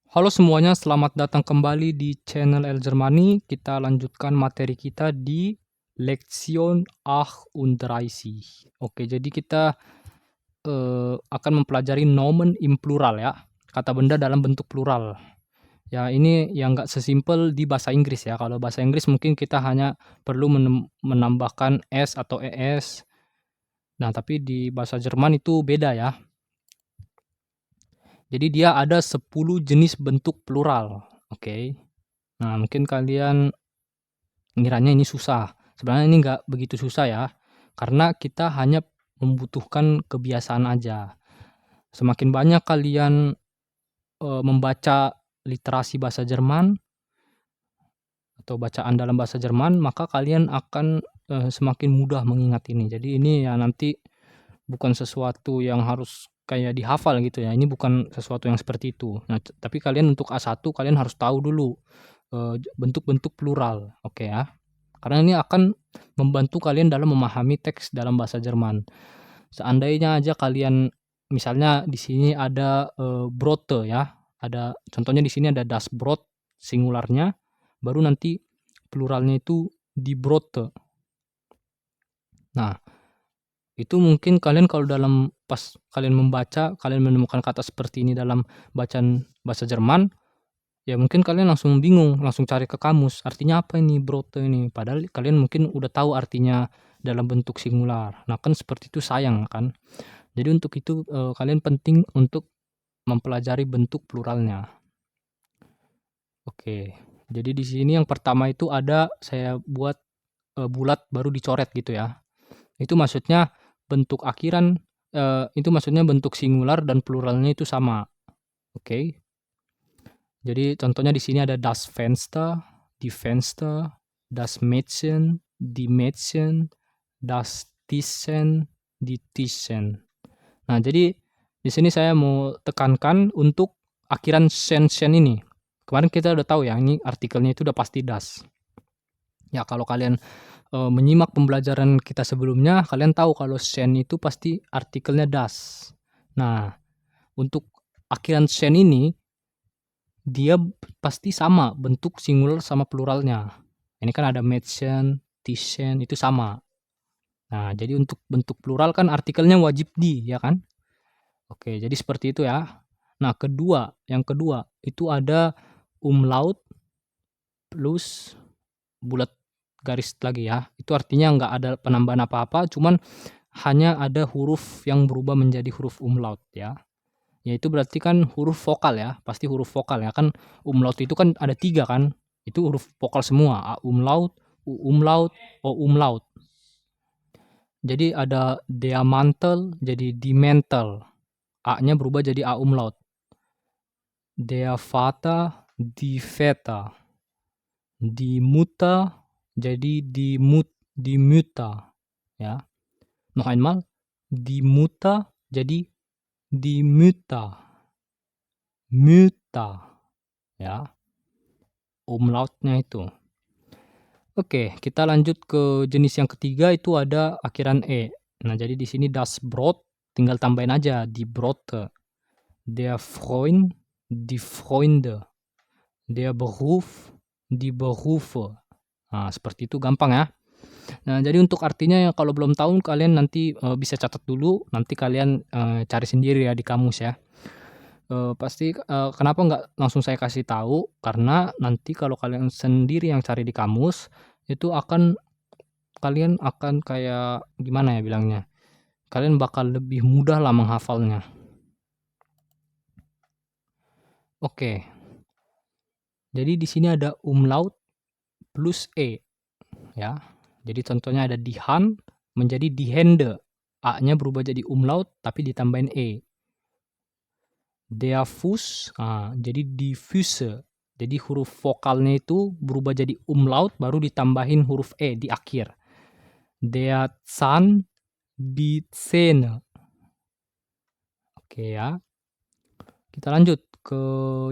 Halo semuanya, selamat datang kembali di channel El Germani. Kita lanjutkan materi kita di Lektion 38. Oke, jadi kita akan mempelajari Nomen im Plural ya, kata benda dalam bentuk plural. Ya, ini yang nggak sesimpel di bahasa Inggris ya. Kalau bahasa Inggris mungkin kita hanya perlu menambahkan s atau es. Nah, tapi di bahasa Jerman itu beda ya. Jadi dia ada 10 jenis bentuk plural. Oke. Nah, mungkin kalian ngiranya ini susah. Sebenarnya ini nggak begitu susah ya, karena kita hanya membutuhkan kebiasaan aja. Semakin banyak kalian membaca literasi bahasa Jerman atau bacaan dalam bahasa Jerman, maka kalian akan semakin mudah mengingat ini. Jadi ini ya nanti bukan sesuatu yang harus kayak dihafal gitu ya. Ini bukan sesuatu yang seperti itu. Nah, tapi kalian untuk A1 kalian harus tahu dulu bentuk-bentuk plural. Oke ya. Karena ini akan membantu kalian dalam memahami teks dalam bahasa Jerman. Seandainya aja kalian misalnya di sini ada Brote ya, ada contohnya di sini ada das Brot singularnya, baru nanti pluralnya itu die Brote. Nah, itu mungkin kalian kalau dalam pas kalian membaca, kalian menemukan kata seperti ini dalam bacaan bahasa Jerman, ya mungkin kalian langsung bingung, langsung cari ke kamus, artinya apa ini Brote ini? Padahal kalian mungkin udah tahu artinya dalam bentuk singular. Nah, kan seperti itu sayang kan. Jadi untuk itu kalian penting untuk mempelajari bentuk pluralnya. Oke. Jadi di sini yang pertama itu ada saya buat bulat baru dicoret gitu ya. Itu maksudnya bentuk akhiran itu maksudnya bentuk singular dan pluralnya itu sama. Oke. Jadi contohnya di sini ada das Fenster, die Fenster, das Mädchen, die Mädchen, das Tischchen, die Tischchen. Nah, jadi di sini saya mau tekankan untuk akhiran sen ini. Kemarin kita udah tahu ya, ini artikelnya itu udah pasti das. Ya, kalau kalian menyimak pembelajaran kita sebelumnya, kalian tahu kalau sen itu pasti artikelnya das. Nah, untuk akhiran sen ini dia pasti sama bentuk singular sama pluralnya. Ini kan ada Mädchen, Tischchen itu sama. Nah, jadi untuk bentuk plural kan artikelnya wajib di, ya kan? Oke, jadi seperti itu ya. Nah, yang kedua itu ada umlaut plus bulat garis lagi ya. Itu artinya nggak ada penambahan apa-apa, cuman hanya ada huruf yang berubah menjadi huruf umlaut ya. Yaitu berarti kan huruf vokal ya, pasti huruf vokal ya kan. Umlaut itu kan ada 3 kan. Itu huruf vokal semua, A umlaut, U umlaut, O umlaut. Jadi ada der Mantel jadi die Mantel. A-nya berubah jadi A umlaut. Der Vater, die Väter. Die Mutter jadi die Mütter. Ya. Noch einmal. Die Mutter jadi die Mütter. Mütter. Ya. Umlautnya itu. Oke, kita lanjut ke jenis yang ketiga itu ada akhiran E. Nah, jadi di sini das Brot tinggal tambahin aja die Brote. Der Freund, die Freunde. Der Beruf, die Berufe. Nah, seperti itu gampang ya. Nah, jadi untuk artinya ya kalau belum tahu kalian nanti bisa catat dulu, nanti kalian cari sendiri ya di kamus ya. Pasti kenapa nggak langsung saya kasih tahu, karena nanti kalau kalian sendiri yang cari di kamus, itu kalian akan kayak gimana ya bilangnya, kalian bakal lebih mudah lah menghafalnya. Oke, jadi di sini ada umlaut plus E ya. Jadi contohnya ada die Hand menjadi die Hände. A-nya berubah jadi umlaut tapi ditambahin E. Der Fuß, jadi die Füße. Jadi huruf vokalnya itu berubah jadi umlaut baru ditambahin huruf E di akhir. Der Zahn, die Zähne. Oke ya. Kita lanjut ke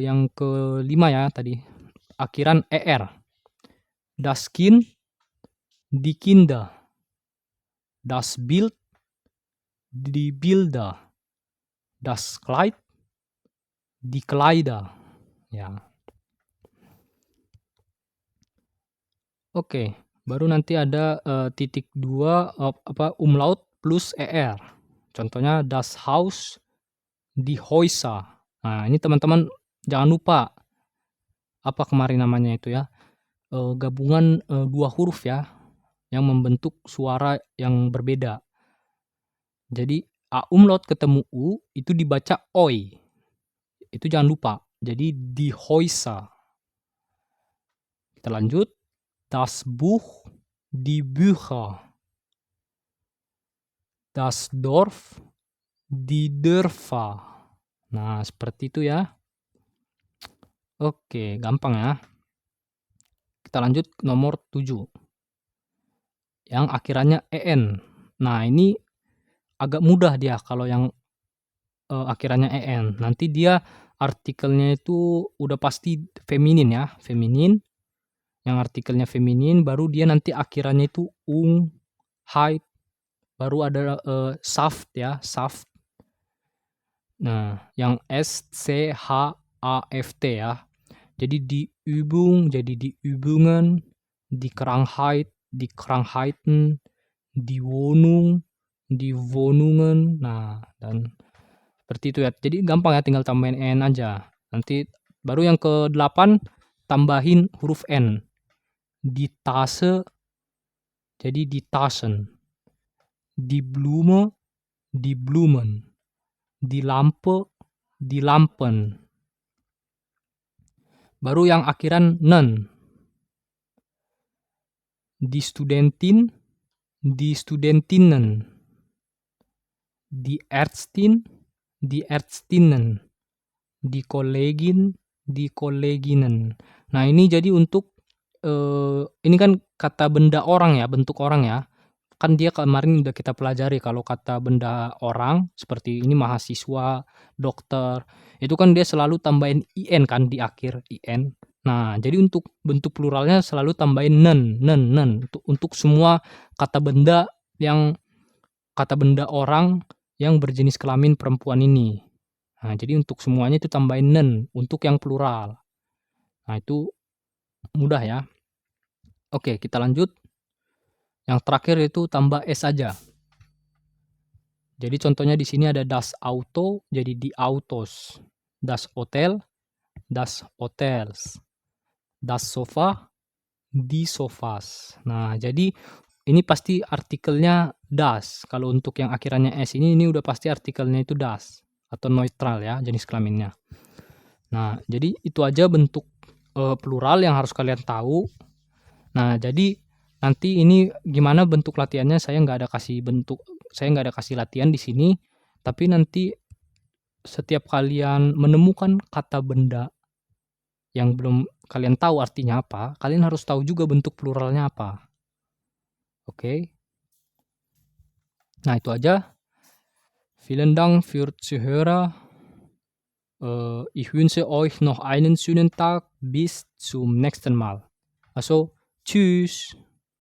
yang kelima ya tadi. Akhiran ER. Das Kind, die Kinder. Das Bild, die Bilder. Das Kleid, die Kleider. ya. Oke, baru nanti ada, titik 2, umlaut plus ER. Contohnya das Haus, die Häuser. Nah, ini teman-teman jangan lupa, apa kemarin namanya itu ya, gabungan, 2 huruf ya, yang membentuk suara yang berbeda. Jadi A umlaut ketemu U, itu dibaca OI. Itu jangan lupa. Jadi die Häuser. Kita lanjut, das Buch, die Bücher. Das Dorf, die Dörfer. Nah, seperti itu ya. Oke, gampang ya. Kita lanjut nomor 7. Yang akhirannya EN. Nah, ini agak mudah dia kalau yang, akhirannya EN. Nanti dia artikelnya itu udah pasti feminin ya, feminin. Yang artikelnya feminin, baru dia nanti akhirannya itu ung, heit, baru ada, saft ya, saft. Nah, yang S, C, H, A, F, T ya. Jadi di Übung, jadi di Übungen, di Krankheit, di Krankheiten, di Wohnung, di Wohnungen. Nah, dan seperti itu ya. Jadi gampang ya, tinggal tambahin N aja. Nanti baru yang ke-8 tambahin huruf N. Di Tasse, jadi di Taschen. Di Blume, di Blumen. Di Lampe, di Lampen. Baru yang akhiran nen. Die Studentin, die Studentinnen. Die Ärztin, die Ärztinnen. Die Kollegin, die Kolleginnen. Nah, ini jadi untuk, ini kan kata benda orang ya, bentuk orang ya. Kan dia kemarin udah kita pelajari kalau kata benda orang, seperti ini mahasiswa, dokter, itu kan dia selalu tambahin IN kan di akhir, IN. Nah, jadi untuk bentuk pluralnya selalu tambahin nen. Untuk semua kata benda orang yang berjenis kelamin perempuan ini. Nah, jadi untuk semuanya itu tambahin nen untuk yang plural. Nah, itu mudah ya. Oke, kita lanjut. Yang terakhir itu tambah S aja. Jadi contohnya di sini ada das Auto, jadi di Autos. Das Hotel, das Hotels. Das Sofa, di Sofas. Nah, jadi ini pasti artikelnya das. Kalau untuk yang akhirannya S ini udah pasti artikelnya itu das atau neutral ya jenis kelaminnya. Nah, jadi itu aja bentuk, plural yang harus kalian tahu. Nah, jadi nanti ini gimana bentuk latihannya saya nggak ada kasih latihan di sini, tapi nanti setiap kalian menemukan kata benda yang belum kalian tahu artinya apa, kalian harus tahu juga bentuk pluralnya apa. Oke. Nah, itu aja. Vielen Dank für Zuhören. Ich wünsche euch noch einen schönen Tag. Bis zum nächsten Mal. Also, tschüss.